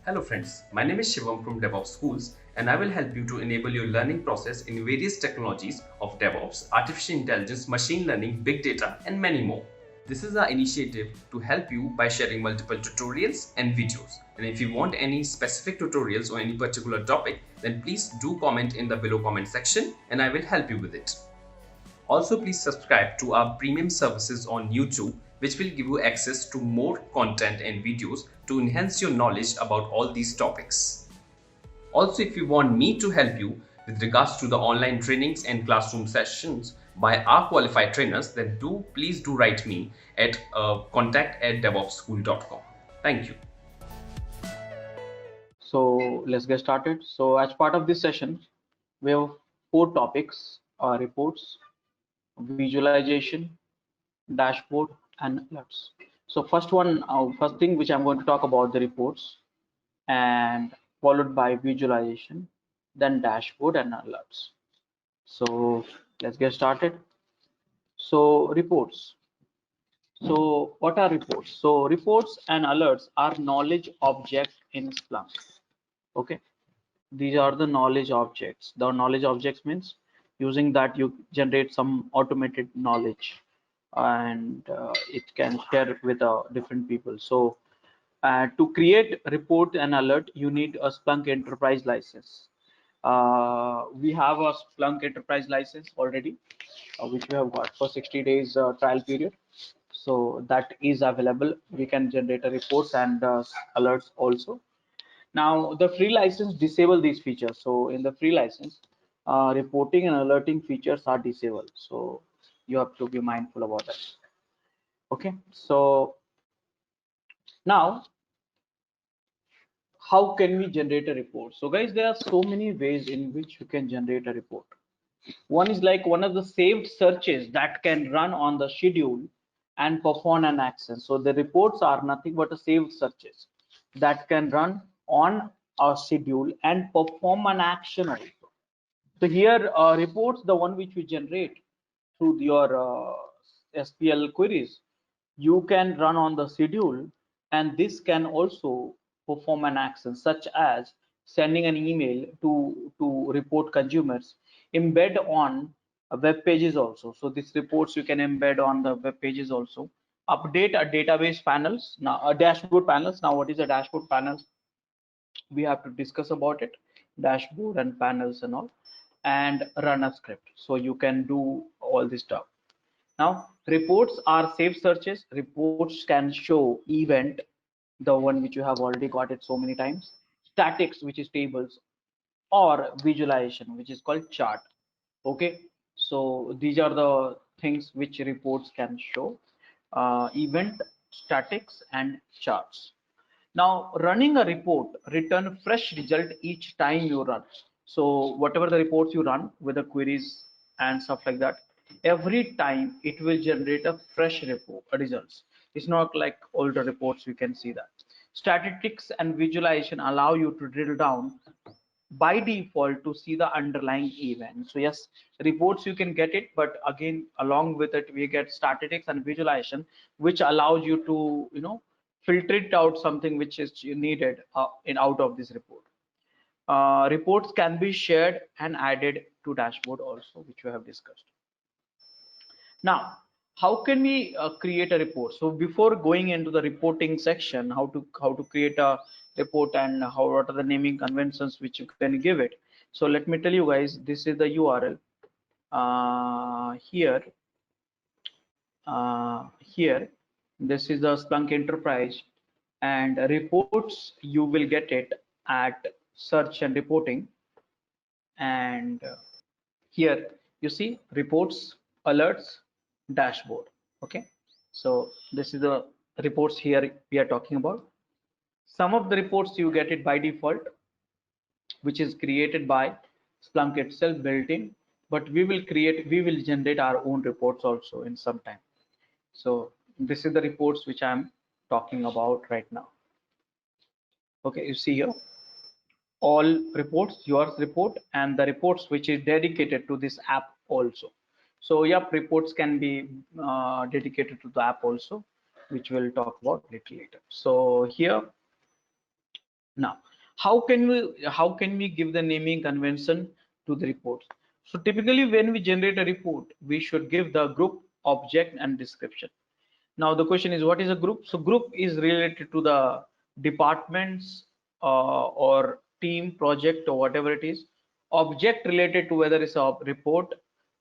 Hello friends, my name is Shivam from Devops Schools and I will help you to enable your learning process in various technologies of DevOps, artificial intelligence, machine learning, big data and many more. This is our initiative to help you by sharing multiple tutorials and videos. And if you want any specific tutorials or any particular topic, then please do comment in the below comment section and I will help you with it. Also, please subscribe to our premium services on YouTube, which will give you access to more content and videos to enhance your knowledge about all these topics. Also, if you want me to help you with regards to the online trainings and classroom sessions by our qualified trainers, then please do write me at contact@devopsschool.com. Thank you. So let's get started. So as part of this session, we have four topics: reports, visualization, dashboard, and alerts. So first thing which I'm going to talk about the reports, and followed by visualization, then dashboard and alerts. So let's get started. So reports. So what are reports? So reports and alerts are knowledge objects in Splunk. Okay. These are the knowledge objects. The knowledge objects means using that you generate some automated knowledge, and it can share with different people. So to create report and alert, you need a Splunk enterprise license. We have a Splunk enterprise license already, which we have got for 60 days trial period. So that is available. We can generate a reports and alerts also. Now, the free license disable these features. So in the free license, reporting and alerting features are disabled. So you have to be mindful about that. Okay. So now, how can we generate a report? So guys, there are so many ways in which you can generate a report. One is like one of the saved searches that can run on the schedule and perform an action. So the reports are nothing but a saved searches that can run on a schedule and perform an action also. So here reports, the one which we generate through your SPL queries, you can run on the schedule, and this can also perform an action such as sending an email to report consumers, embed on web pages also. So these reports you can embed on the web pages also. Update a database panels, now a dashboard panels. Now what is a dashboard panels? We have to discuss about it, dashboard and panels and all, and run a script. So you can do all this stuff. Now reports are safe searches. Reports can show event, the one which you have already got it so many times, statics, which is tables, or visualization, which is called chart. Okay, so these are the things which reports can show: event, statics, and charts. Now, running a report return fresh result each time you run. So whatever the reports you run with the queries and stuff like that, every time it will generate a fresh report results. It's not like older reports. You can see that. Statistics and visualization allow you to drill down by default to see the underlying event. So yes, reports you can get it, but again along with it we get statistics and visualization, which allows you to filter it out something which is needed in out of this report. Reports can be shared and added to dashboard also, which we have discussed. Now, how can we create a report? So before going into the reporting section, how to create a report and what are the naming conventions which you can give it. So let me tell you guys, this is the URL. Here, this is the Splunk Enterprise, and reports you will get it at search and reporting, and here you see reports, alerts, dashboard. Okay, so this is the reports here we are talking about. Some of the reports you get it by default, which is created by Splunk itself built in, but we will generate our own reports also in some time. So this is the reports which I'm talking about right now. Okay, you see here all reports, yours report, and the reports which is dedicated to this app also. So yep, reports can be dedicated to the app also, which we'll talk about little later. So here Now, how can we give the naming convention to the reports? So typically when we generate a report, we should give the group, object, and description. Now the question is, what is a group? So group is related to the departments or team, project, or whatever it is. Object related to whether it's a report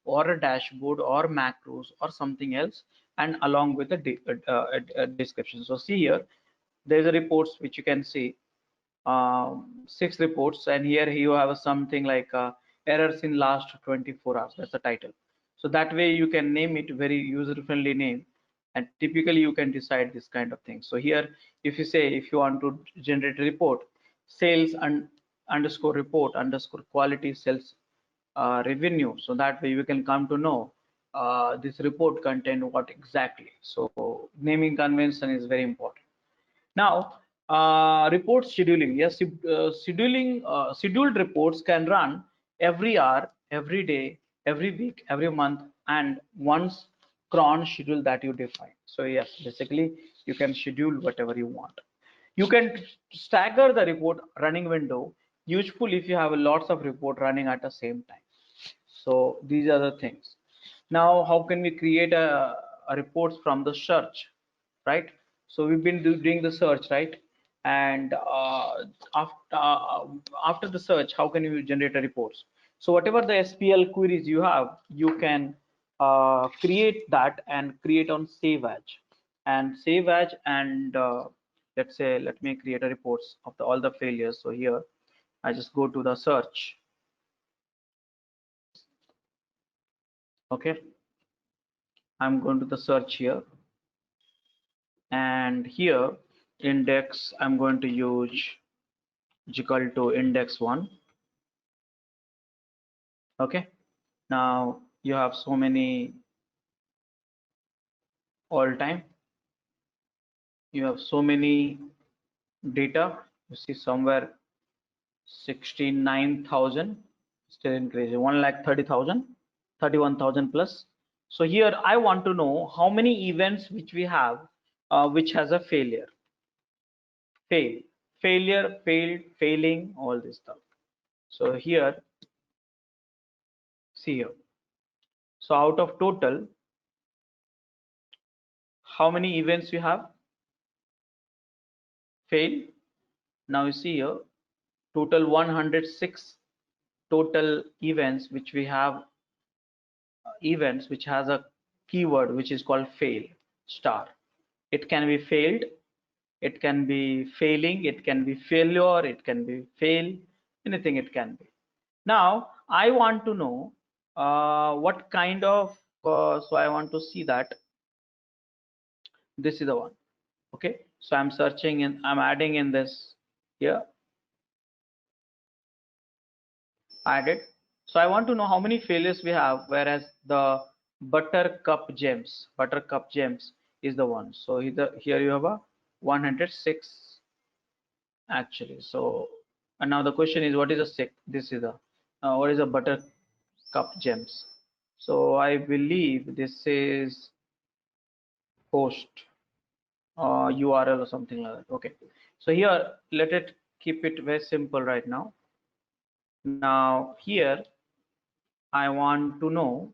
or a dashboard or macros or something else, and along with a description. So see here, there's a reports which you can see, 6 reports, and here you have something like errors in last 24 hours. That's the title. So that way you can name it very user friendly name, and typically you can decide this kind of thing. So here, if you say, if you want to generate a report, sales and underscore report underscore quality sales revenue, so that way you can come to know this report contain what exactly. So naming convention is very important. Now, report scheduling. Yes, scheduled reports can run every hour, every day, every week, every month, and once cron schedule that you define. So yes, basically you can schedule whatever you want. You can stagger the report running window, useful if you have lots of report running at the same time. So these are the things. Now, how can we create a reports from the search, right? So we've been doing the search, right? And after the search, how can you generate a reports? So whatever the SPL queries you have, you can create that and create on save as, and let's say, let me create a reports of all the failures. So here I just go to the search. Okay, I'm going to the search here, and here index, I'm going to use equal to index 1. Okay, now you have so many all time, you have so many data. You see somewhere 69,000, still increasing, 1,30,000, 31,000 plus. So here I want to know how many events which we have which has a failure, failure, failed, failing, all this stuff. So here, see here, so out of total, how many events you have? Fail. Now you see here, total 106 total events which we have, events which has a keyword which is called fail star. It can be failed, it can be failing, it can be failure, it can be fail, anything it can be. Now I want to know what kind of so I want to see that this is the one. Okay, so I'm searching and I'm adding in this here, added. So I want to know how many failures we have, whereas the buttercup gems is the one. So here you have a 106 actually. So, and now the question is, what is a sick? This is a what is a buttercup gems? So I believe this is host URL or something like that. Okay, so here let it keep it very simple right now. Now here I want to know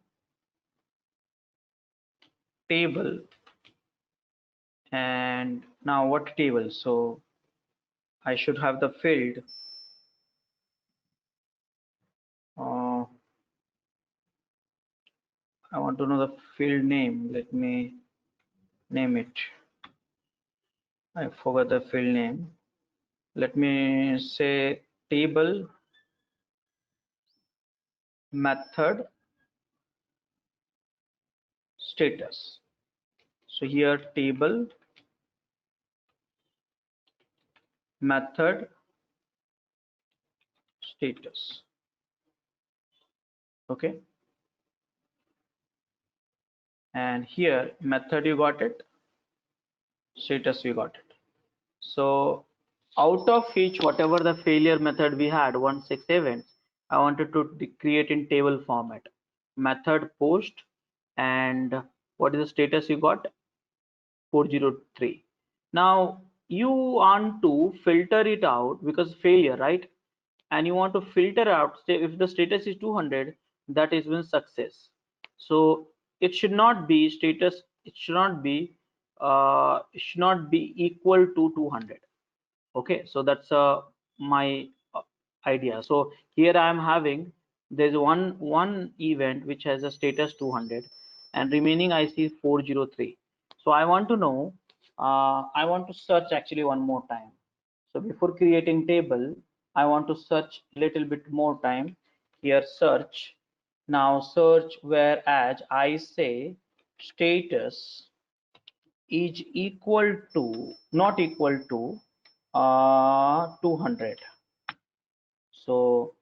table, and now what table? So I should have the field I want to know the field name. Let me name it. I forgot the field name. Let me say table method status. So here table method status. Okay, and here method you got it, status you got it. So out of each, whatever the failure method we had, 16 events, I wanted to create in table format. Method post, and what is the status you got? 403. Now you want to filter it out because failure, right? And you want to filter out, say if the status is 200, that is when success. So it should not be status, it should not be equal to 200. Okay, so that's my idea. So here I am having, there's one event which has a status 200 and remaining I see 403. So I want to know, I want to search actually one more time. So before creating table, I want to search a little bit more time. Here search. Now search, whereas I say status is equal to, not equal to 200. So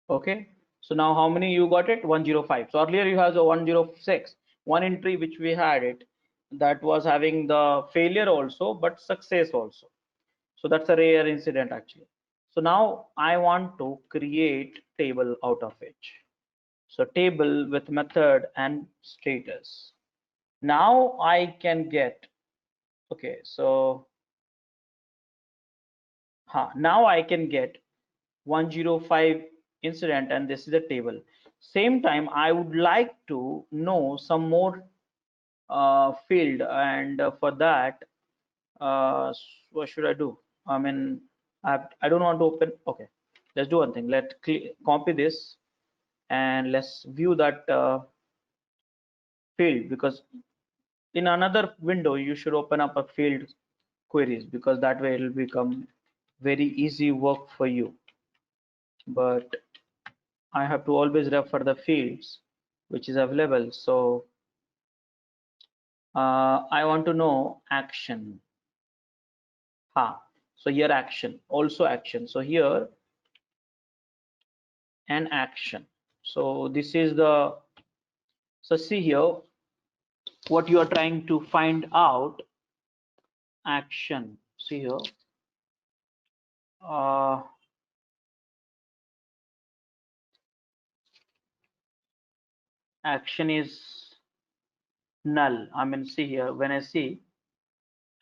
okay, so now how many you got it? 105. So earlier you have the 106, one entry which we had it, that was having the failure also but success also. So that's a rare incident actually. So now I want to create table out of it. So table with method and status. Now I can get, okay, so now I can get 105 incident, and this is the table. Same time I would like to know some more field, and for that, what should I do? I mean, I don't want to open. Okay, let's do one thing. Let's copy this and let's view that field, because in another window you should open up a field queries, because that way it will become very easy work for you. But I have to always refer the fields which is available. So I want to know action. So here action, also action. So here an action. So this is the, so see here what you are trying to find out, action. See here, uh, action is null. I mean, see here, when I see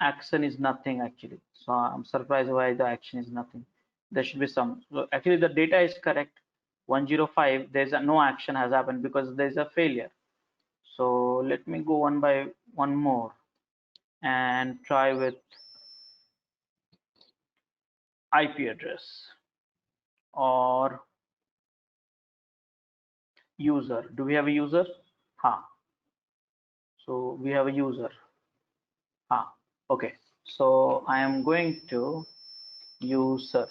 action is nothing actually. So I'm surprised why the action is nothing. There should be some. So actually the data is correct. 105, there's a no action has happened because there's a failure. So let me go one by one more and try with IP address or user. Do we have a user? So we have a user. Okay. So I am going to user,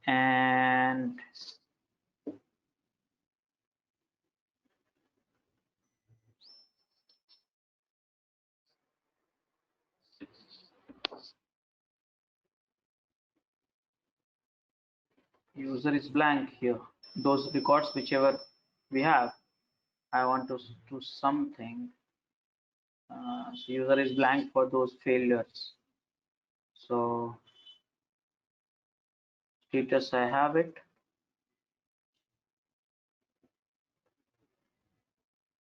and user is blank here. Those records whichever we have, I want to do something. So user is blank for those failures. So status I have it,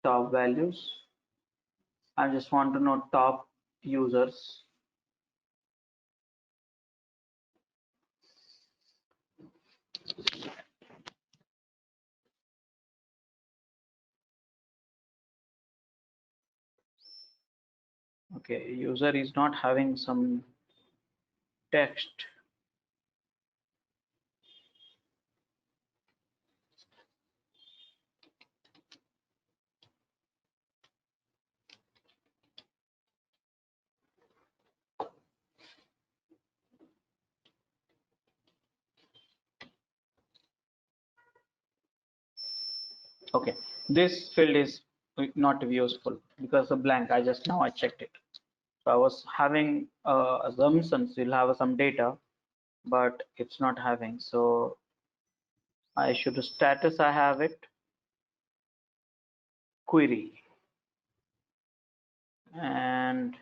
top values. I just want to know top users. Okay, user is not having some text. Okay, this field is not useful because of blank. I just now I checked it. So I was having assumptions you'll have some data, but it's not having. So I should status I have it, query, and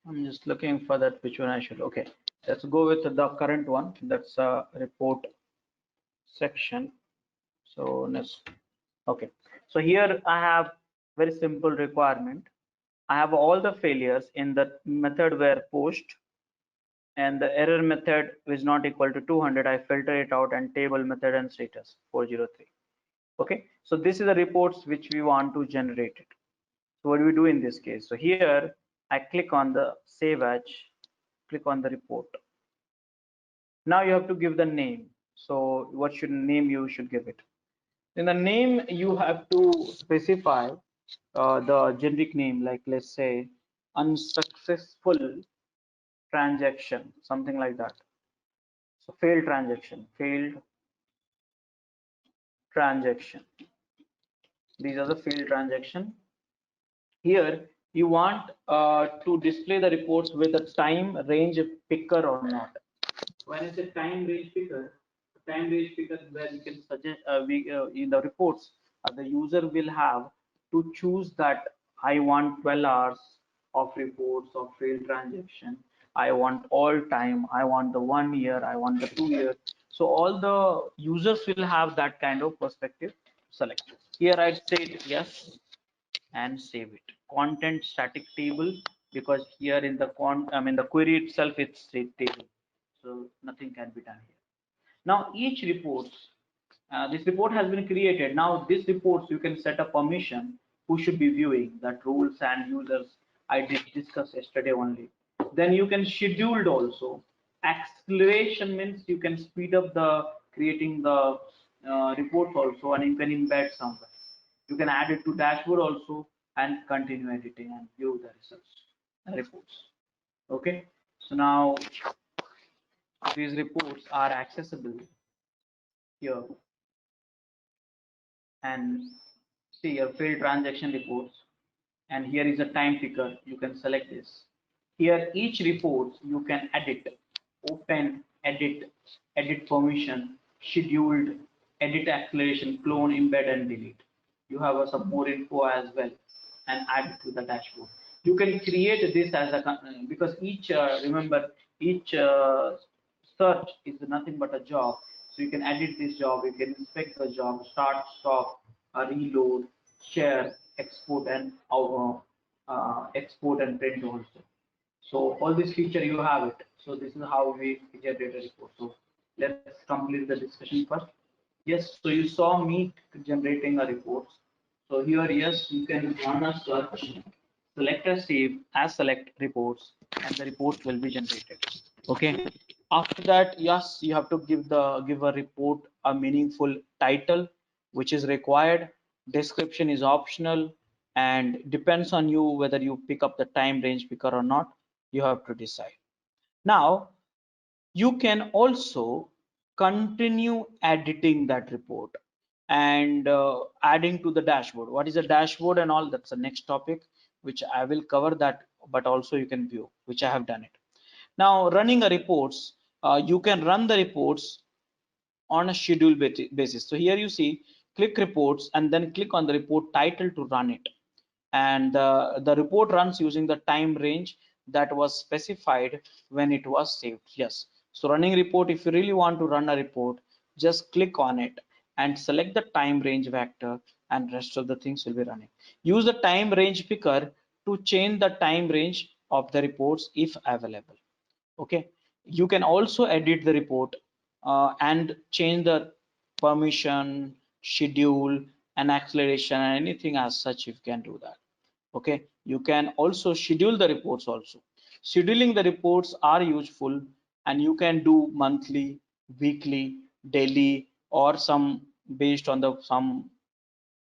I'm just looking for that which one I should. Okay, let's go with the current one. That's a report section. So let's. Okay, so here I have very simple requirement. I have all the failures in the method where post, and the error method is not equal to 200. I filter it out, and table method and status 403. Okay, so this is the reports which we want to generate it. So what do we do in this case? So here I click on the save as, click on the report. Now you have to give the name. So what should name you should give it? In the name you have to specify the generic name, like let's say unsuccessful transaction, something like that. So failed transaction, failed transaction. These are the failed transaction. Here you want to display the reports with a time range picker or not. When it's a time range picker, time range picker is where we can suggest in the reports the user will have to choose that I want 12 hours of reports of failed transaction. I want all time. I want the 1 year. I want the 2 year. So all the users will have that kind of perspective. Select. Here I'd say yes and save it. Content static table, because here in the the query itself it's a table, so nothing can be done here. Now each reports, this report has been created. Now this reports you can set a permission who should be viewing that rules and users I did discuss yesterday only. Then you can scheduled also. Acceleration means you can speed up the creating the reports also, and you can embed somewhere. You can add it to dashboard also and continue editing and view the results and reports. Okay, so now these reports are accessible here, and see your failed transaction reports, and here is a time picker. You can select this. Here each report you can edit, open, edit, edit permission, scheduled, edit acceleration, clone, embed and delete. You have some more info as well, and add it to the dashboard. You can create this as a because each remember each search is nothing but a job. So you can edit this job, you can inspect the job, start, stop, reload, share, export, and export and print also. So all this feature you have it. So this is how we generate a report. So let's complete the discussion first. Yes, so you saw me generating a report. So here, yes, you can run a search, select a save as select reports, and the reports will be generated. Okay. After that, yes, you have to give a report a meaningful title, which is required. Description is optional, and depends on you whether you pick up the time range picker or not. You have to decide. Now you can also continue editing that report and adding to the dashboard. What is a dashboard and all? That's the next topic which I will cover that, but also you can view, which I have done it. Now running a reports, you can run the reports on a schedule basis. So here you see click reports and then click on the report title to run it, and the report runs using the time range that was specified when it was saved. Yes, so running report, if you really want to run a report, just click on it and select the time range vector, and rest of the things will be running. Use the time range picker to change the time range of the reports if available. Okay, you can also edit the report and change the permission, schedule, and acceleration and anything as such. You can do that. Okay, you can also schedule the reports also. Scheduling the reports are useful, and you can do monthly, weekly, daily, or some based on the some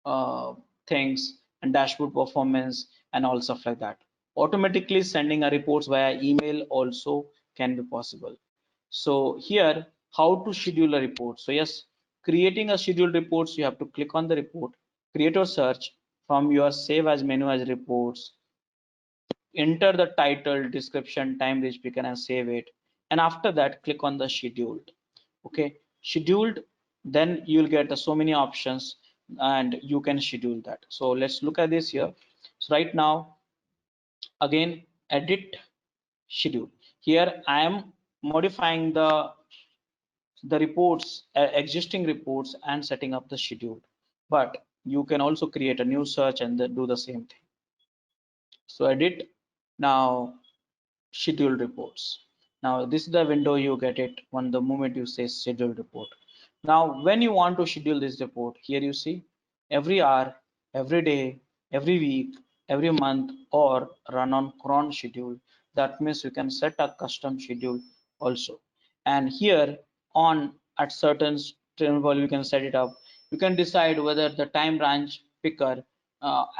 uh, things and dashboard performance and all stuff like that. Automatically sending a reports via email also can be possible. So here, how to schedule a report? So yes, creating a scheduled reports, you have to click on the report, create or search from your save as menu as reports, enter the title, description, time range picker, and save it. And after that, click on the scheduled. Okay, scheduled, then you'll get so many options and you can schedule that. So let's look at this here. So right now, again, edit. schedule. Here I am modifying the reports, existing reports, and setting up the schedule, but you can also create a new search and then do the same thing. So edit, now schedule reports. Now this is the window you get it when the moment you say schedule report. Now when you want to schedule this report, here you see every hour, every day, every week, every month, or run on cron schedule. That means you can set a custom schedule also. And here on at certain interval you can set it up. You can decide whether the time range picker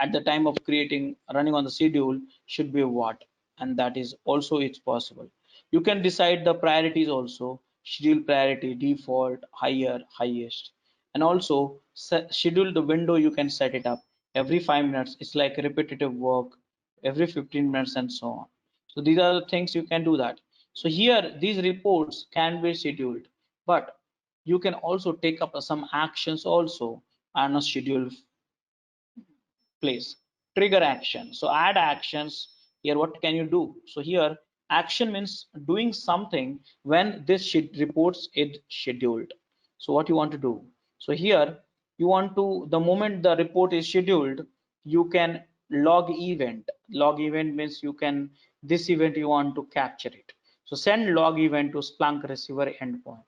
at the time of creating running on the schedule should be what, and that is also it's possible. You can decide the priorities also, schedule priority, default, higher, highest, and also schedule the window. You can set it up every 5 minutes, it's like repetitive work, every 15 minutes, and so on. So these are the things you can do that. So here these reports can be scheduled, but you can also take up some actions also on a schedule place. Trigger action, so add actions. Here what can you do? So here action means doing something when this reports is scheduled. So what you want to do? So here you want to, the moment the report is scheduled, you can log event means you can, this event you want to capture it. So send log event to Splunk receiver endpoint,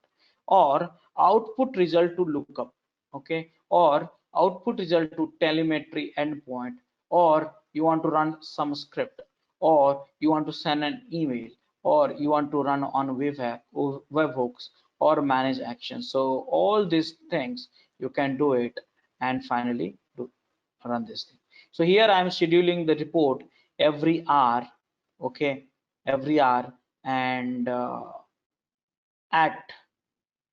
or output result to lookup, okay, or output result to telemetry endpoint, or you want to run some script, or you want to send an email, or you want to run on webhooks, or manage actions. So all these things you can do it, and finally do run this thing. So here I'm scheduling the report every hour, okay, every hour, and at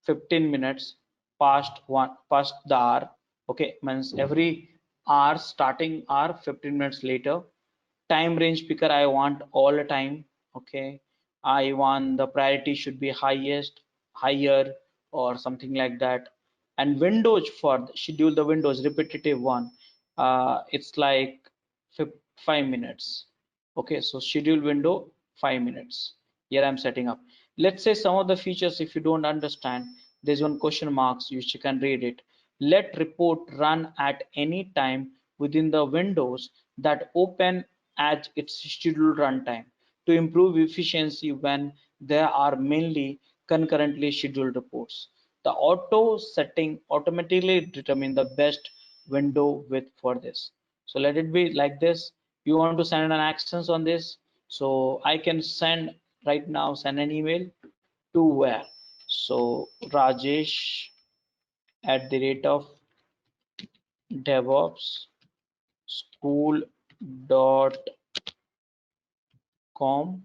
15 minutes past the hour, okay, means every hour starting hour 15 minutes later. Time range picker I want all the time, okay. I want the priority should be highest, higher, or something like that. And windows for schedule the windows repetitive one, it's like 5 minutes, okay. So schedule window 5 minutes. Here I'm setting up. Let's say some of the features if you don't understand, there's one question marks, you can read it. Let report run at any time within the windows that open at its scheduled runtime to improve efficiency when there are mainly concurrently scheduled reports. The auto setting automatically determine the best window width for this. So let it be like this. You want to send an actions on this, so I can send right now, send an email to where? So Rajesh at the rate of Devops school dot com,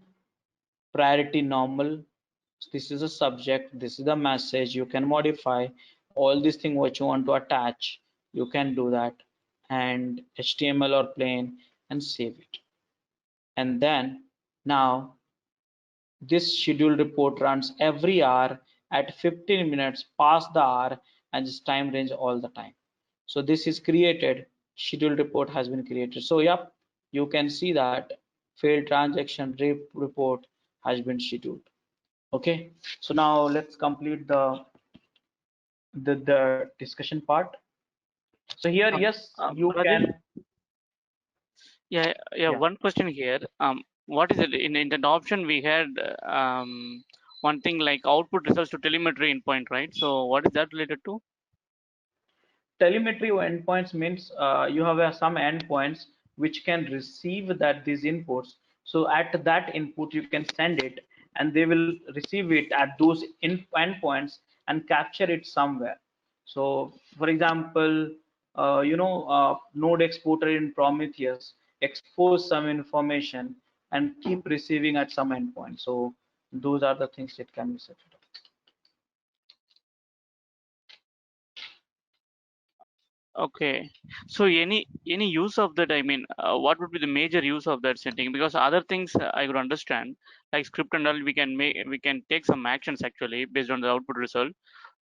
priority normal. This is a subject, this is the message. You can modify all these things what you want to attach, you can do that, and HTML or plain, and save it. And then now this schedule report runs every hour at 15 minutes past the hour, and this time range all the time. So this is created, schedule report has been created. So yep, you can see that failed transaction report has been scheduled. Okay, so now let's complete the discussion part. So here yes you Rajesh, can, yeah, yeah. one question here. What is it in that option we had one thing like output results to telemetry endpoint, right? So what is that related to? Telemetry endpoints means you have some endpoints which can receive that these inputs. So at that input you can send it, and they will receive it at those endpoints and capture it somewhere. So for example, node exporter in Prometheus expose some information and keep receiving at some endpoint. So those are the things that can be set up. Okay, so any use of that? I mean, what would be the major use of that setting? Because other things I could understand, like script and all, we can take some actions actually based on the output result.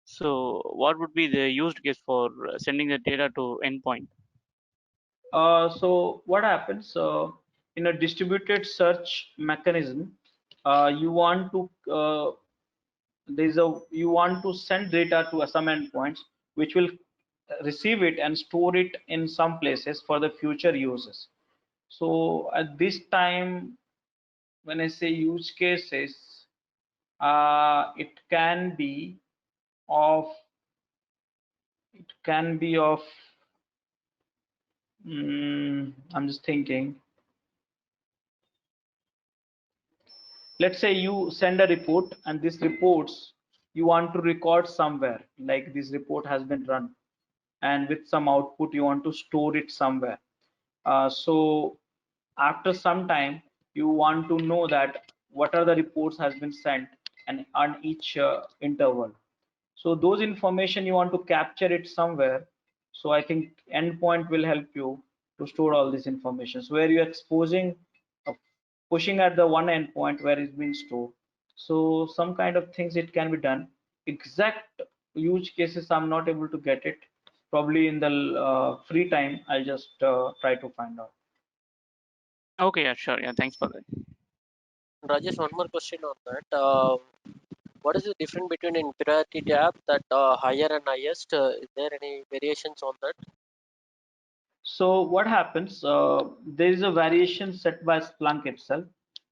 So what would be the used case for sending the data to endpoint? So what happens in a distributed search mechanism? you want to you want to send data to some endpoints which will receive it and store it in some places for the future uses. So at this time, when I say use cases, it can be of I'm just thinking. Let's say you send a report, and this reports you want to record somewhere, like this report has been run, and with some output you want to store it somewhere. So after some time you want to know that what are the reports has been sent and on each interval. So those information you want to capture it somewhere. So I think endpoint will help you to store all this information. So where you're exposing, uh, pushing at the one endpoint where it's been stored. So some kind of things it can be done. Exact use cases I'm not able to get it. Probably in the free time I'll just try to find out. Okay, yeah, sure. Yeah, thanks for that. Rajesh, one more question on that. What is the difference between in priority tab that higher and highest? Is there any variations on that? So what happens? There is a variation set by Splunk itself.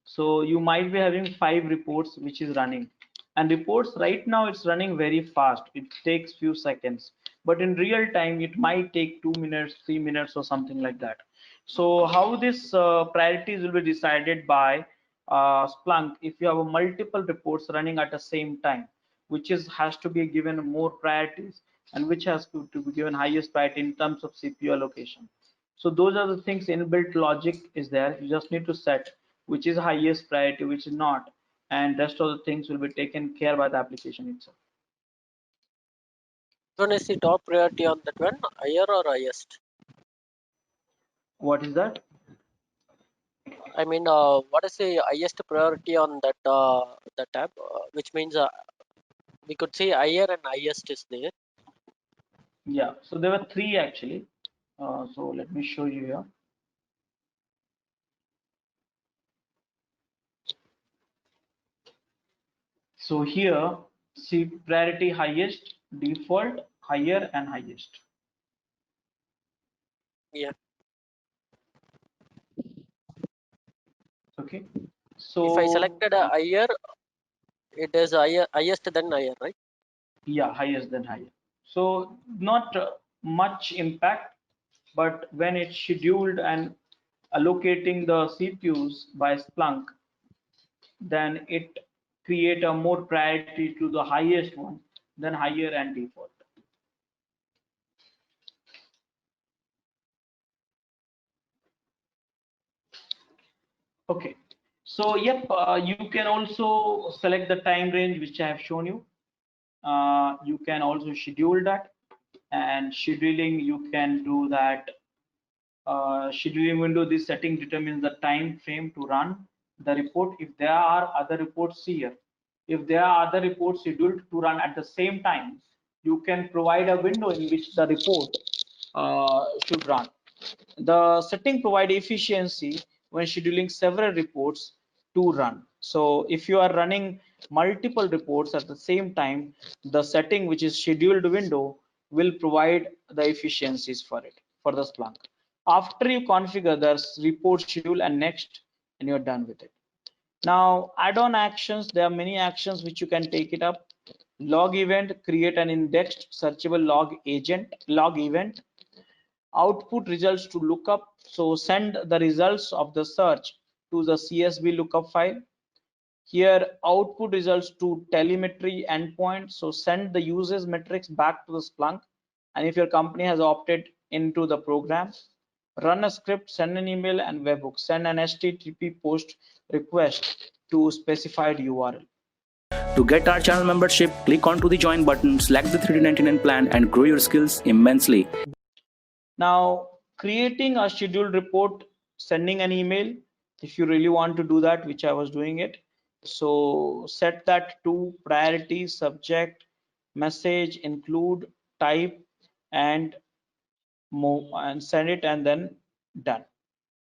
So you might be having 5 reports which is running, and reports right now it's running very fast. It takes few seconds, but in real time it might take 2 minutes, 3 minutes, or something like that. So how this priorities will be decided by Splunk? If you have a multiple reports running at the same time, which is has to be given more priorities, and which has to be given highest priority in terms of CPU allocation. So those are the things, inbuilt logic is there. You just need to set which is highest priority, which is not, and rest of the things will be taken care by the application itself. Which one is the top priority on that one, higher or highest? What is that? I mean, what is the highest priority on that the tab? Which means we could say higher and highest is there. Yeah, so there were 3 actually. So let me show you here. So here, see priority highest, default, higher, and highest. Yeah. Okay. If I So selected a higher, it is higher, highest than higher, right? yeah, highest than higher. So not much impact, but when it's scheduled and allocating the CPUs by Splunk, then it create a more priority to the highest one than higher and default. Okay, so yep, you can also select the time range which I have shown you. You can also schedule that, and scheduling you can do that. Scheduling window, this setting determines the time frame to run the report. If there are other reports here, if there are other reports scheduled to run at the same time, you can provide a window in which the report should run. The setting provide efficiency when scheduling several reports to run. So if you are running multiple reports at the same time, the setting which is scheduled window will provide the efficiencies for it, for the Splunk. After you configure the report schedule and next, and you're done with it. Now add-on actions, there are many actions which you can take it up. Log event, create an indexed searchable log event. Output results to lookup, so send the results of the search to the CSV lookup file. Here output results to telemetry endpoint, so send the users metrics back to the Splunk. And if your company has opted into the program, run a script, send an email and webhook, send an HTTP post request to specified URL. To get our channel membership, click onto the join button, select the 3D99 plan and grow your skills immensely. Now creating a scheduled report, sending an email, if you really want to do that, which I was doing it. So set that to priority, subject, message, include, type, and move, and send it, and then done.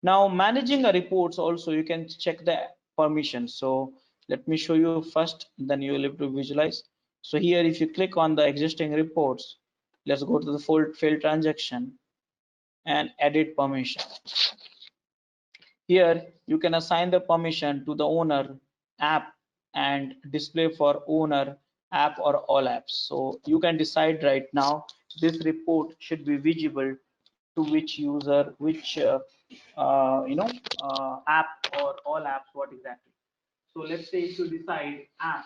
Now managing a reports also, you can check the permissions. So Let me show you first, then you will be able to visualize. So here, if you click on the existing reports, let's go to the failed transaction and edit permission. Here, you can assign the permission to the owner, app, and display for owner, app, or all apps. So you can decide right now this report should be visible to which user, which app or all apps, what exactly. So let's say if you decide app,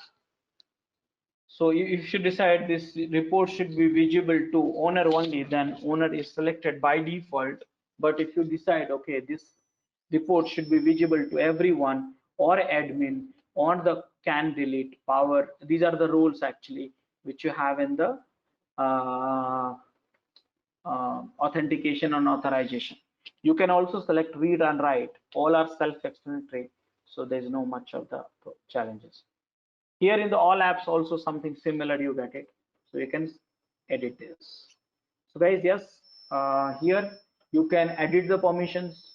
so you should decide this report should be visible to owner only, then owner is selected by default. But if you decide, okay, this report should be visible to everyone or admin on the can delete power, these are the roles actually which you have in the uh, authentication and authorization. You can also select read and write, all are self-explanatory, so there's no much of the challenges. Here in the all apps also something similar, you get it, so you can edit this. So guys, yes, here you can edit the permissions,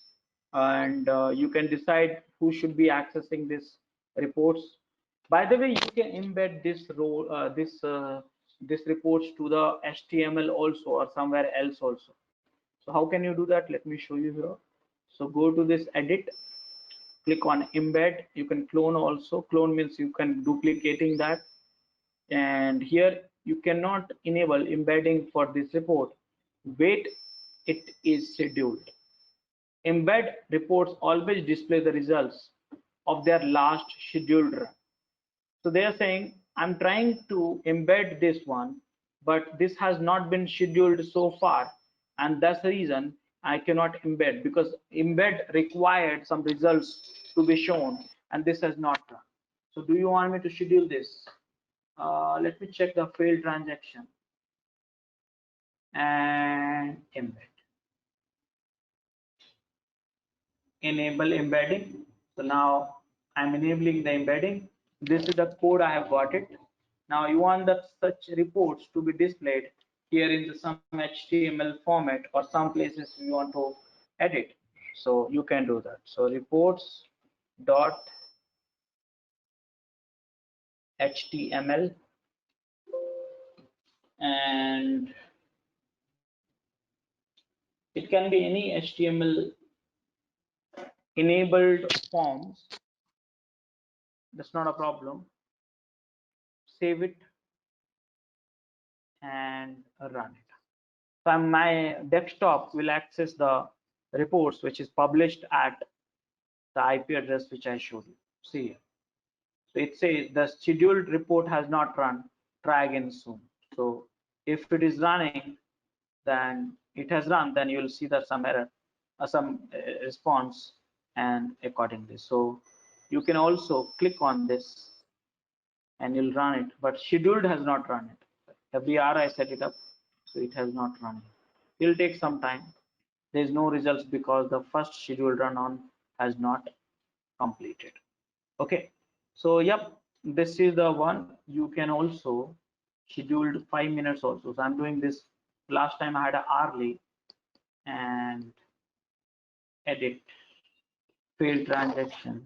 and you can decide who should be accessing this reports. By the way, you can embed this role, this reports to the HTML also or somewhere else also. So how can you do that? Let me show you here. So go to this edit, click on embed. You can clone also. Clone means you can duplicating that, and here you cannot enable embedding for this report. Wait, it is scheduled. Embed reports always display the results of their last scheduled run. So they are saying, I'm trying to embed this one, but this has not been scheduled so far, and that's the reason I cannot embed, because embed required some results to be shown, and this has not done. So do you want me to schedule this? Let me check the failed transaction and embed. Enable embedding. So now I'm enabling the embedding. This is the code, I have got it. Now you want that such reports to be displayed here in the some HTML format, or some places you want to edit. So you can do that. So reports dot HTML, and it can be any HTML enabled forms. That's not a problem. Save it and run it. So my desktop will access the reports which is published at the IP address which I showed you. See here. So it says the scheduled report has not run, try again soon. So if it is running, then it has run, then you will see that some error, some response, and accordingly. So you can also click on this and you'll run it, but scheduled has not run it. Every hour I set it up, so it has not run it. It'll take some time. There's no results because the first scheduled run on has not completed. Okay, so yep, this is the one. You can also scheduled 5 minutes also. So I'm doing this. Last time I had an hourly, and edit failed transaction.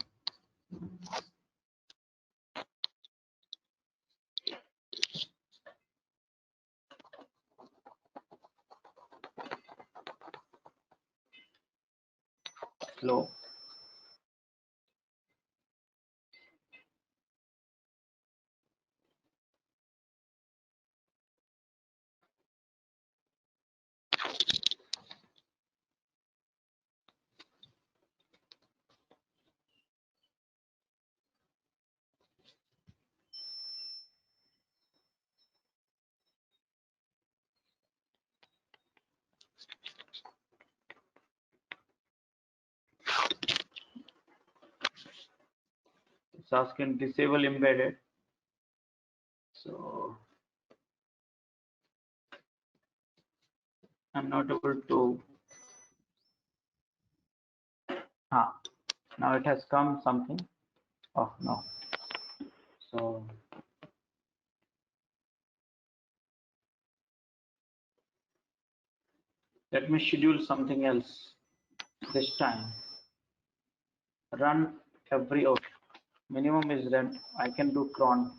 Slow. It's asking disable embedded. So I'm not able to. Now it has come something. Oh no. So let me schedule something else this time. Run every, okay. minimum is then I can do cron.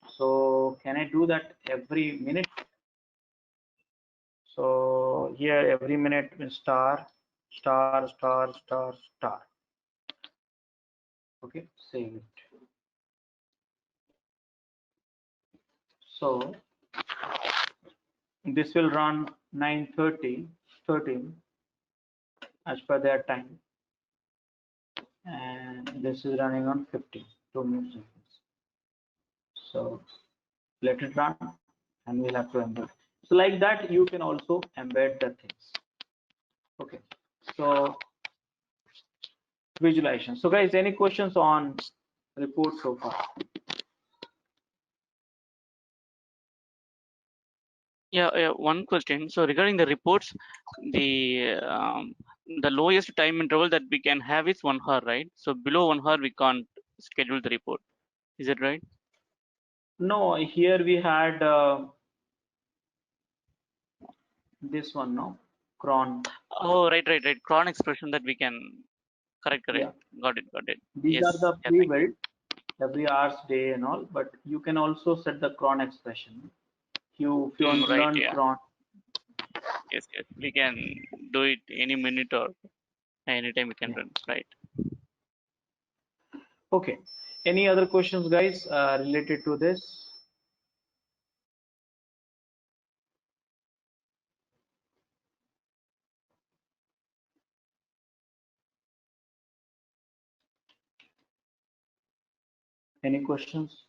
So can I do that every minute? So here every minute is star, star, star, star, star. Okay, save it. So this will run 9:30, 13 as per their time, and this is running on 15, 2 milliseconds. So let it run, and we'll have to embed. So like that, you can also embed the things. Okay, so visualization. So guys, any questions on report so far? Yeah, one question. So regarding the reports, the lowest time interval that we can have is 1 hour, right? So below 1 hour we can't schedule the report. Is it right? No, here we had this one, no, cron. Oh, right. Cron expression that we can. Correct. Yeah, Got it. these are Yes. the Yeah, thank you. pre-built every hour's day and all, but you can also set the cron expression. If you want to Right. learn Yeah. cron. Yes. We can do it any minute or anytime we can Yeah. run. Right. Okay. Any other questions, guys, related to this? Any questions?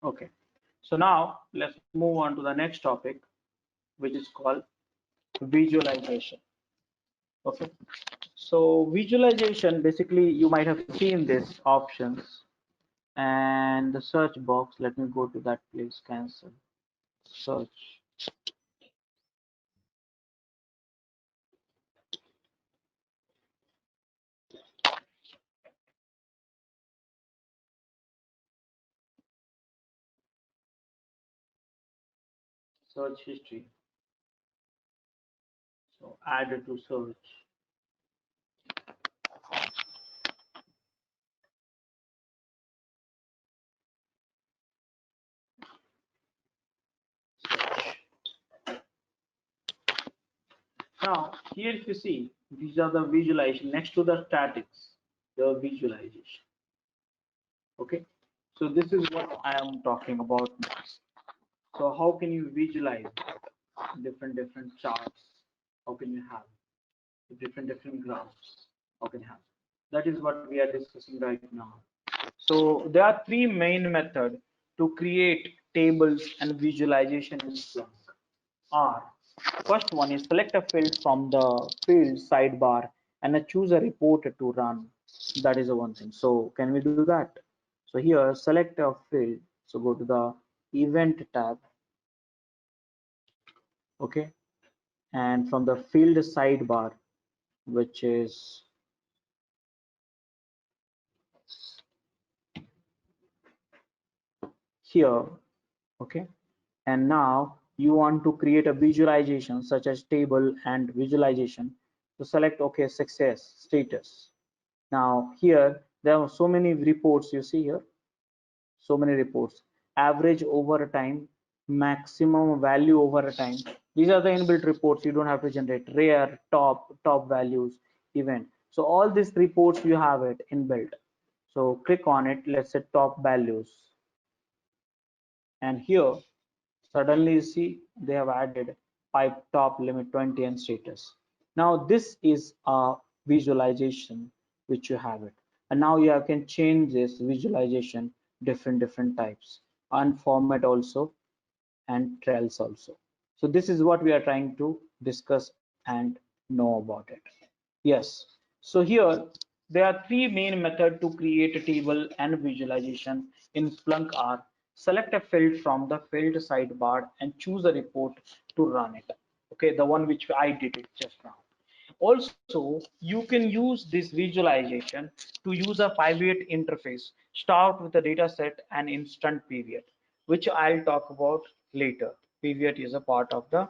Okay. So now let's move on to the next topic, which is called visualization. Okay. So visualization, basically, you might have seen this options and the search box. Let me go to that place. Cancel. Search. Search history. So add it to search. Now, here if you see, these are the visualization next to the statics, the visualization. Okay, so this is what I am talking about next. So how can you visualize different charts? How can you have different graphs? How can you have? That is what we are discussing right now. So there are three main methods to create tables and visualization in Splunk. Are first one is select a field from the field sidebar and choose a report to run. That is the one thing. So can we do that? So here select a field. So go to the event tab. Okay, and from the field sidebar, which is here. Okay, and now you want to create a visualization such as table and visualization. So select okay, success status. Now here there are so many reports you see here, so many reports, average over time, maximum value over time. These are the inbuilt reports, you don't have to generate. Rare, top values, event. So all these reports you have it inbuilt. So click on it, let's say top values, and here suddenly you see they have added pipe top limit 20 and status. Now this is a visualization which you have it, and now you can change this visualization different types and format also and trails also. So this is what we are trying to discuss and know about it. Yes, so here there are three main methods to create a table and visualization in Splunk are select a field from the field sidebar and choose a report to run it. Okay, the one which I did it just now. Also, you can use this visualization to use a pivot interface. Start with the data set and instant pivot, which I'll talk about later. Pivot is a part of the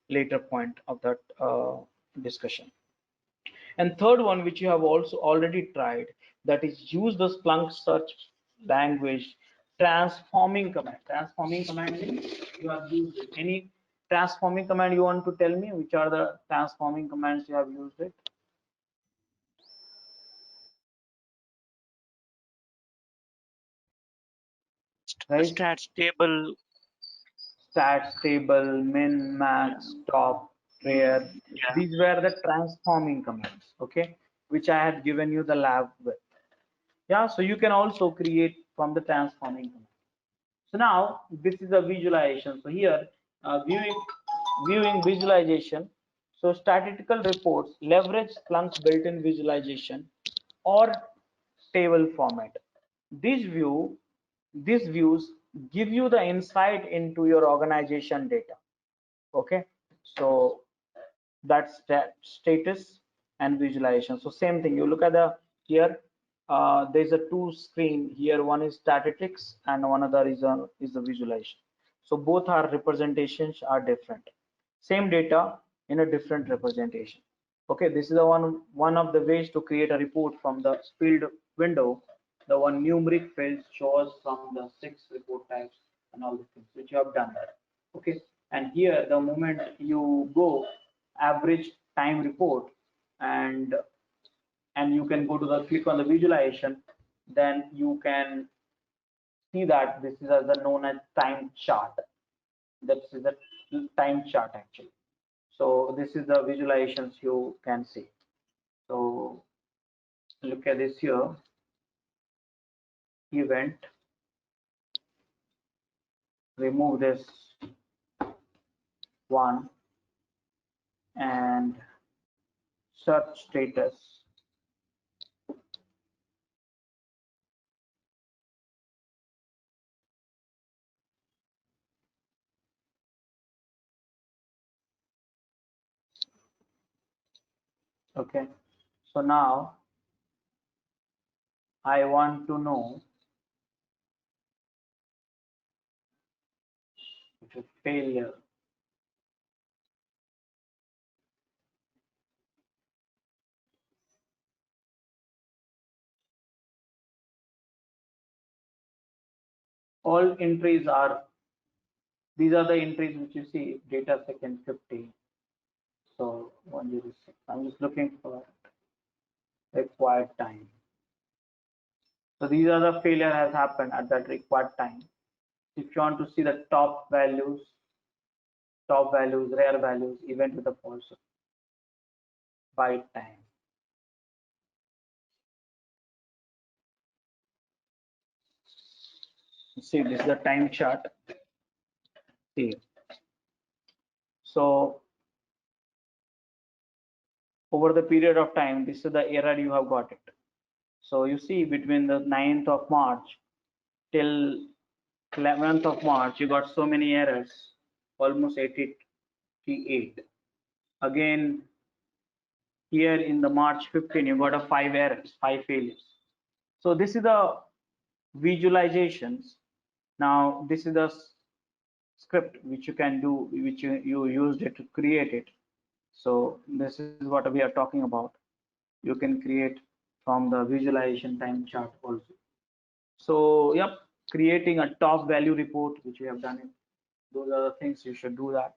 later point of that discussion. And third one, which you have also already tried, that is use the Splunk search language transforming command. Transforming command means you have used it. Any transforming command you want to tell me? Which are the transforming commands you have used it? Guys, Stats table. stats table, min, max, top, rare. Yeah. These were the transforming commands, okay, which I had given you the lab with. Yeah, so you can also create from the transforming command. So now this is a visualization. So here, viewing visualization. So statistical reports leverage Splunk's built-in visualization or table format. These these views give you the insight into your organization data. Okay, so that's status and visualization. So same thing, you look at the here, there's a two screen here, one is statistics and one other is the visualization. So both are representations are different, same data in a different representation. Okay, this is the one of the ways to create a report from the field window. The one numeric field shows from the 6 report types and all the things which you have done. Okay, and here the moment you go average time report, and you can go to the click on the visualization, then you can see that this is as a known as time chart. That is the time chart actually. So this is the visualizations you can see. So look at this here, event, remove this one, and search status. Okay, so now I want to know if a failure. All entries are, these are the entries which you see, data second 50. So 106. I'm just looking for required time. So these are the failure has happened at that required time. If you want to see the top values, rare values, event with the false byte time. See, this is the time chart. See, so over the period of time, this is the error you have got it. So you see between the 9th of March till 11th of March, you got so many errors, almost 88. Again, here in the March 15, you got a 5 errors, 5 failures. So this is the visualizations. Now this is the script which you can do, which you used it to create it. So this is what we are talking about. You can create from the visualization time chart also. So yep, creating a top value report, which we have done it. Those are the things you should do that.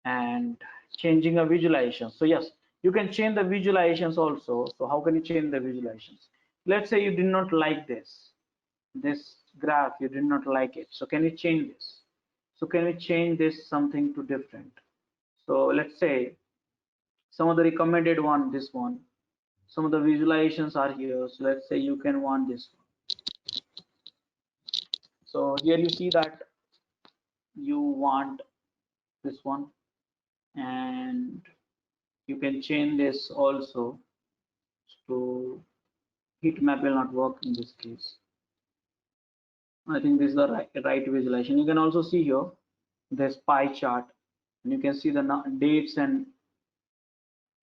And changing a visualization. So yes, you can change the visualizations also. So how can you change the visualizations? Let's say you did not like this graph, you did not like it. So can you change this? So can we change this something to different? So let's say some of the recommended one, this one. Some of the visualizations are here. So let's say you can want this one. So here you see that you want this one, and you can change this also to heat map will not work in this case. I think this is the right visualization. You can also see here this pie chart, and you can see the dates and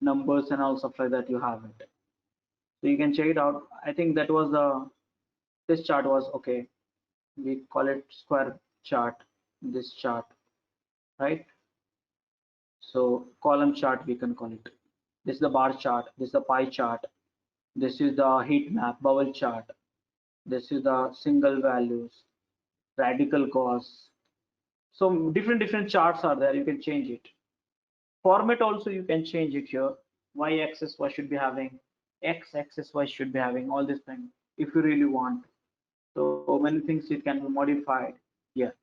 numbers and all stuff like that you have it. So you can check it out. I think that was this chart was okay. We call it square chart, this chart, right? So column chart we can call it. This is the bar chart, this is the pie chart, this is the heat map, bubble chart, this is the single values, radical costs. So different charts are there, you can change it. Format also you can change it here. Y axis what should be having, X axis what should be having, all this thing if you really want. So many things it can be modified here.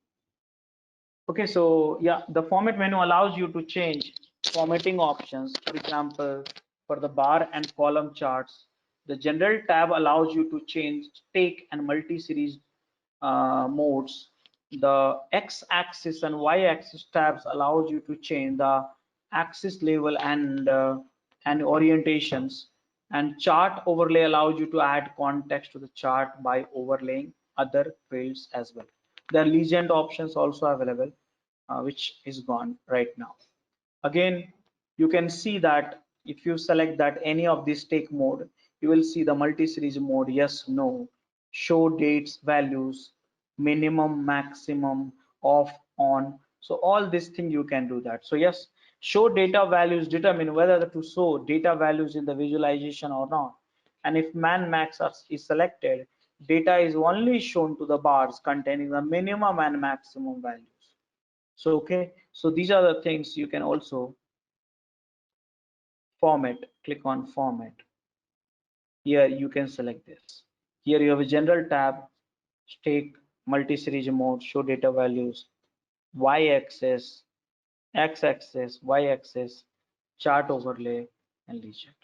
Okay, so yeah, the format menu allows you to change formatting options. For example, for the bar and column charts, the general tab allows you to change take and multi-series modes. The x-axis and y-axis tabs allows you to change the axis level and orientations. And chart overlay allows you to add context to the chart by overlaying other fields as well. There are legend options also available, which is gone right now. Again, you can see that if you select that any of this take mode, you will see the multi-series mode, yes, no, show dates, values, minimum, maximum, off, on. So all these things you can do that. So yes, show data values determine whether to show data values in the visualization or not. And if man max is selected, data is only shown to the bars containing the minimum and maximum values. So okay, so these are the things you can also format. Click on format. Here you can select this. Here you have a general tab, stake, multi-series mode, show data values, y-axis, x-axis, y-axis, chart overlay, and legend.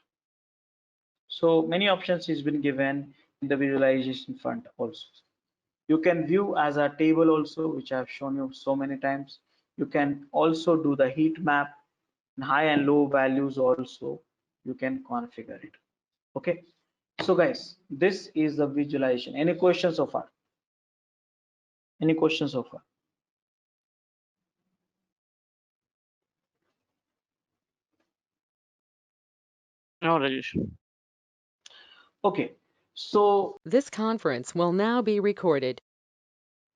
So many options has been given in the visualization front also. You can view as a table also, which I have shown you so many times. You can also do the heat map, and high and low values also you can configure it. Okay, so guys, this is the visualization. Any questions so far? Any questions so far? No, Rajesh. Okay, so This conference will now be recorded.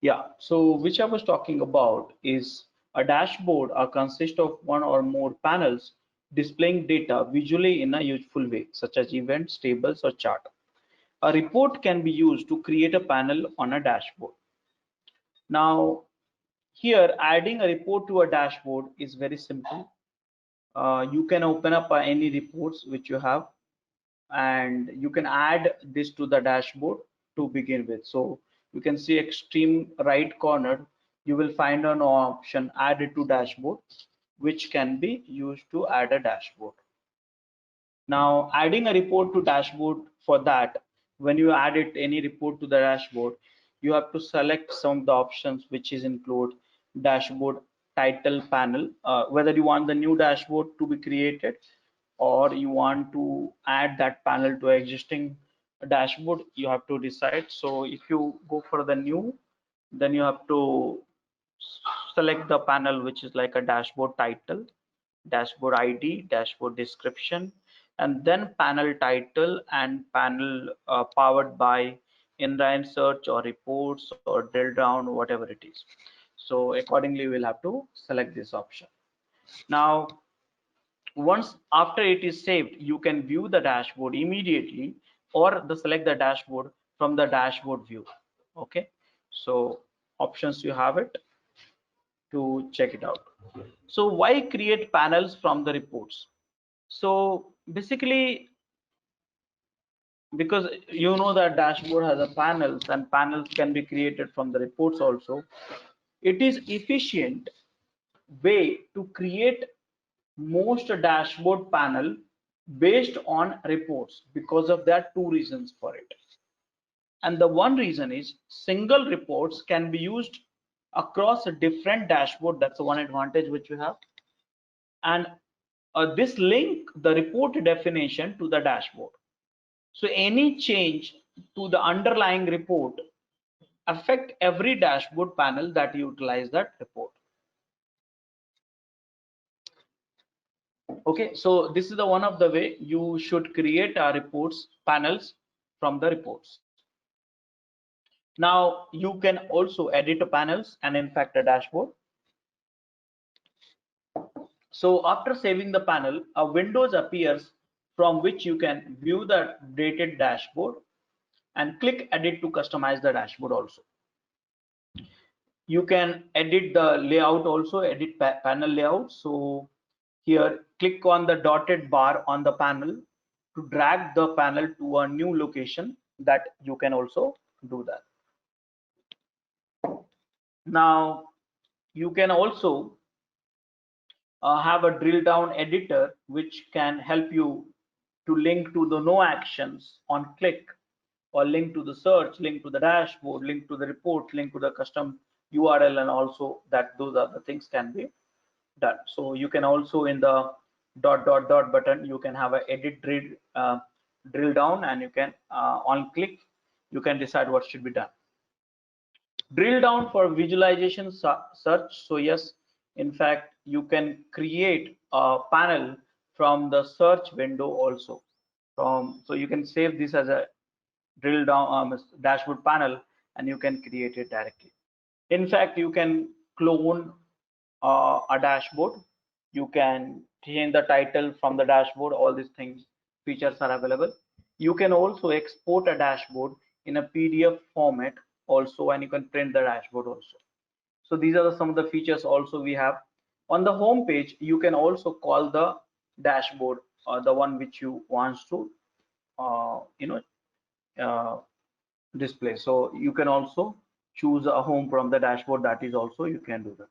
yeah, so which I was talking about is a dashboard consists of one or more panels displaying data visually in a useful way, such as events, tables, or chart. A report can be used to create a panel on a dashboard. Now, here adding a report to a dashboard is very simple. You can open up any reports which you have, and you can add this to the dashboard to begin with. So you can see extreme right corner, you will find an option add to dashboard, which can be used to add a dashboard. Now adding a report to dashboard, for that, when you add it any report to the dashboard, you have to select some of the options which is include dashboard title panel, whether you want the new dashboard to be created or you want to add that panel to existing dashboard, you have to decide. So if you go for the new, then you have to select the panel which is like a dashboard title, dashboard ID, dashboard description, and then panel title and panel powered by inline search or reports or drill down, whatever it is. So accordingly, we'll have to select this option. Now, once after it is saved, you can view the dashboard immediately or select the dashboard from the dashboard view. Okay, so options you have it to check it out. So why create panels from the reports? So basically, because you know that dashboard has a panels and panels can be created from the reports also, it is efficient way to create most dashboard panel based on reports, because of that two reasons for it. And the one reason is single reports can be used across a different dashboard. That's the one advantage which you have. And this link the report definition to the dashboard. So any change to the underlying report affect every dashboard panel that utilize that report. Okay, so this is the one of the way you should create reports panels from the reports. Now you can also edit panels and in fact a dashboard. So after saving the panel, a window appears from which you can view the updated dashboard and click edit to customize the dashboard also. You can edit the layout also, edit panel layout. So here click on the dotted bar on the panel to drag the panel to a new location, that you can also do that. Now you can also have a drill down editor which can help you to link to the no actions on click, or link to the search, link to the dashboard, link to the report, link to the custom URL, and also that those other things can be done. So you can also in the dot button, you can have a edit drill down, and you can on click you can decide what should be done. Drill down for visualization search. So yes, in fact you can create a panel from the search window also. So you can save this as a drill down dashboard panel, and you can create it directly. In fact, you can clone a dashboard. You can change the title from the dashboard. All these things, features are available. You can also export a dashboard in a PDF format also, and you can print the dashboard also. So these are some of the features also we have. On the home page, you can also call the dashboard, the one which you want to display. So you can also choose a home from the dashboard. That is also you can do that.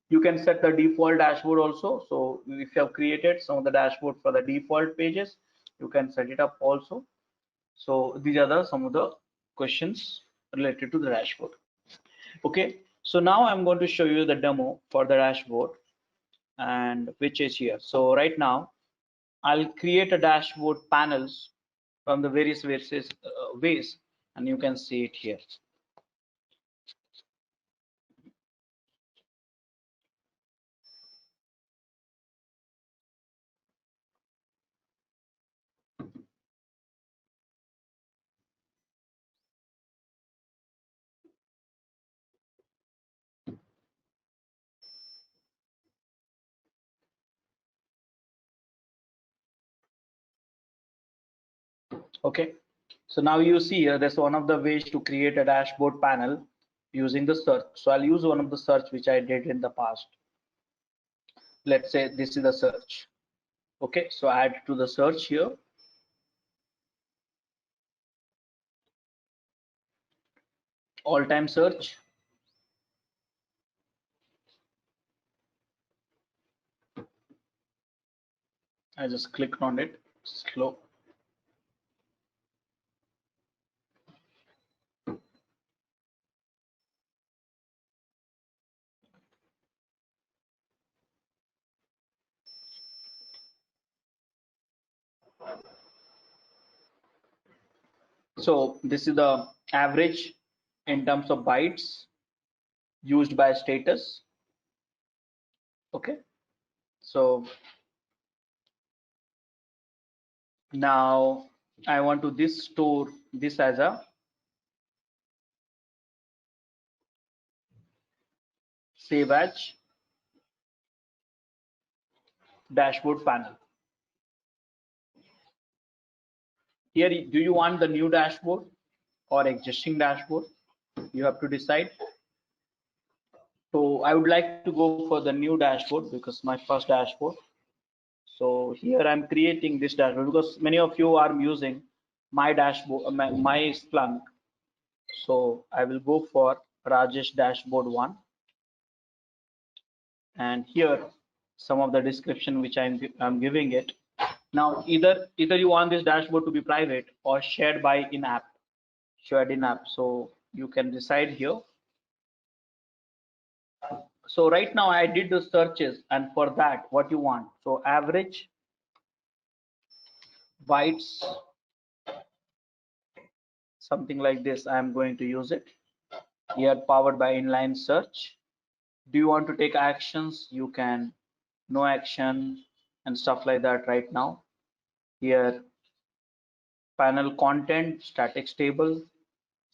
You can set the default dashboard also. So if you have created some of the dashboard for the default pages, you can set it up also. So these are some of the questions related to the dashboard. Okay, so now I'm going to show you the demo for the dashboard, and which is here. So right now I'll create a dashboard panels from the various ways, and you can see it here. Okay, so now you see here, that's one of the ways to create a dashboard panel using the search. So I'll use one of the search which I did in the past. Let's say this is the search. Okay, so add to the search here. All-time search. I just clicked on it. Slow. So this is the average in terms of bytes used by status. Okay, so now I want to store this as a save as dashboard panel. Here, do you want the new dashboard or existing dashboard? You have to decide. So I would like to go for the new dashboard because my first dashboard. So here I'm creating this dashboard because many of you are using my dashboard, my Splunk. So I will go for Rajesh dashboard 1, and here some of the description which I'm giving it. Now either you want this dashboard to be private or shared by in-app, shared in-app. So you can decide here. So right now I did the searches, and for that what you want, so average bytes, something like this, I am going to use it here, powered by inline search. Do you want to take actions? You can, no action and stuff like that. Right now here, panel content, static stable,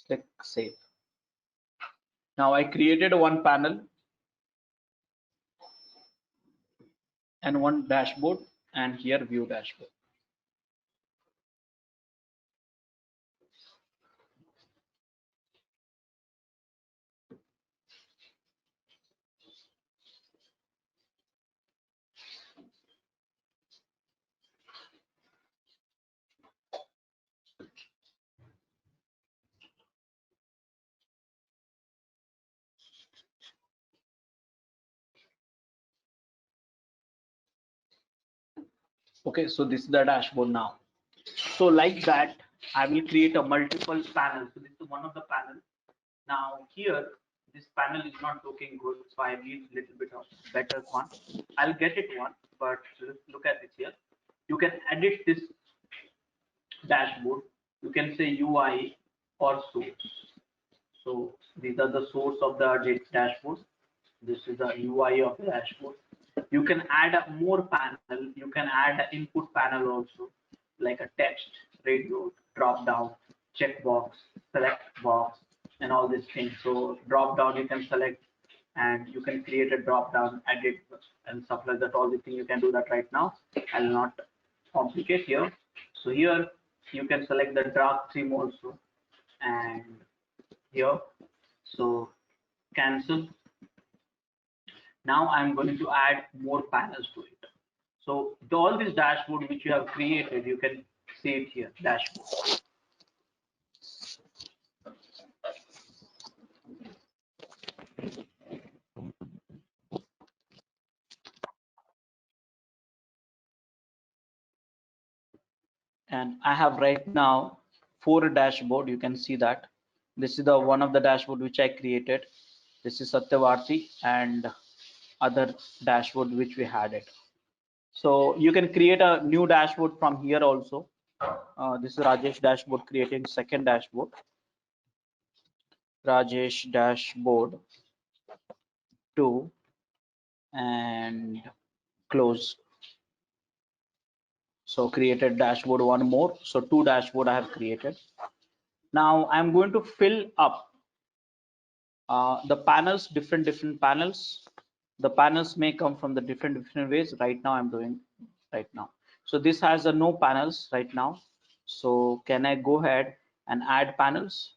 click save. Now I created one panel. and one dashboard, and here view dashboard. Okay, so this is the dashboard now. So like that, I will create a multiple panel. So this is one of the panel. Now here, this panel is not looking good, so I need a little bit of better font. I'll get it one, but look at this here. You can edit this dashboard. You can say UI or source. So these are the source of the dashboard. This is the UI of the dashboard. You can add a more panel. You can add an input panel also, like a text, radio, drop down, checkbox, select box, and all these things. So drop down you can select, and you can create a drop down, edit, and stuff like that. All the things you can do that right now. I'll not complicate here. So here you can select the dark theme also, and here, so cancel. Now I'm going to add more panels to it. So all this dashboard which you have created, you can see it here, dashboard. And I have right now 4 dashboard. You can see that this is the one of the dashboard which I created. This is Satyavarthi and other dashboard which we had it. So you can create a new dashboard from here also. This is Rajesh dashboard, creating second dashboard. Rajesh dashboard 2 and close. So created dashboard one more. So 2 dashboard I have created. Now I'm going to fill up the panels, different panels. The panels may come from the different ways. Right now I'm doing right now. So this has a no panels right now. So can I go ahead and add panels?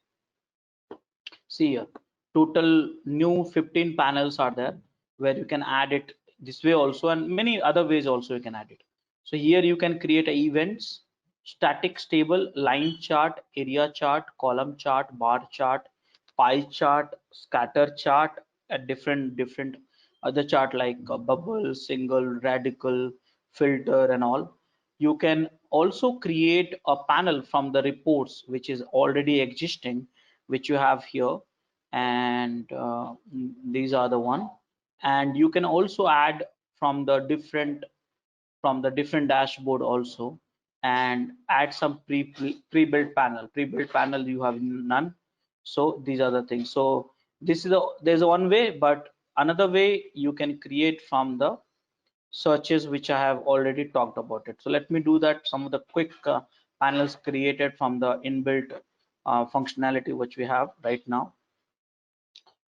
See here, total new 15 panels are there, where you can add it this way also, and many other ways also you can add it. So here you can create events, static, stable, line chart, area chart, column chart, bar chart, pie chart, scatter chart, a different other chart like a bubble, single, radical, filter, and all. You can also create a panel from the reports which is already existing, which you have here, and these are the one. And you can also add from the different dashboard also, and add some pre-built panel you have none. So these are the things. So this is there's one way, but another way you can create from the searches which I have already talked about it. So let me do that, some of the quick panels created from the inbuilt functionality which we have right now.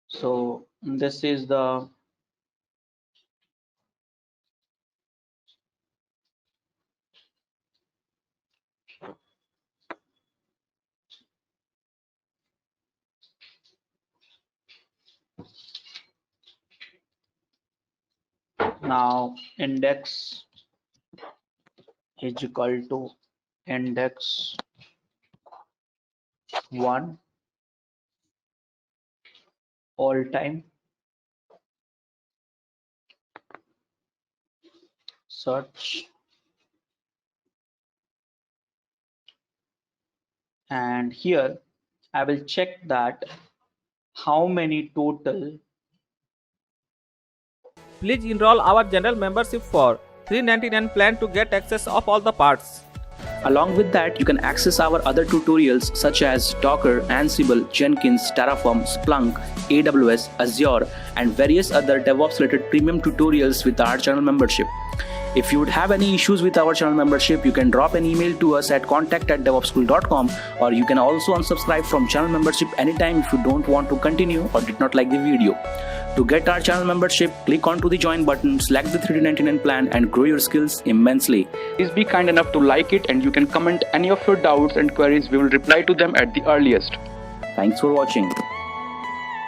So this is the now index is equal to index 1 all time search, and here I will check that how many total. Please enroll our general membership for $3.99 plan to get access of all the parts. Along with that, you can access our other tutorials such as Docker, Ansible, Jenkins, Terraform, Splunk, AWS, Azure, and various other DevOps related premium tutorials with our channel membership. If you would have any issues with our channel membership, you can drop an email to us at contact@devopsschool.com, or you can also unsubscribe from channel membership anytime if you don't want to continue or did not like the video. To get our channel membership, click onto the join button, select the 3D99 plan and grow your skills immensely. Please be kind enough to like it, and you can comment any of your doubts and queries. We will reply to them at the earliest. Thanks for watching.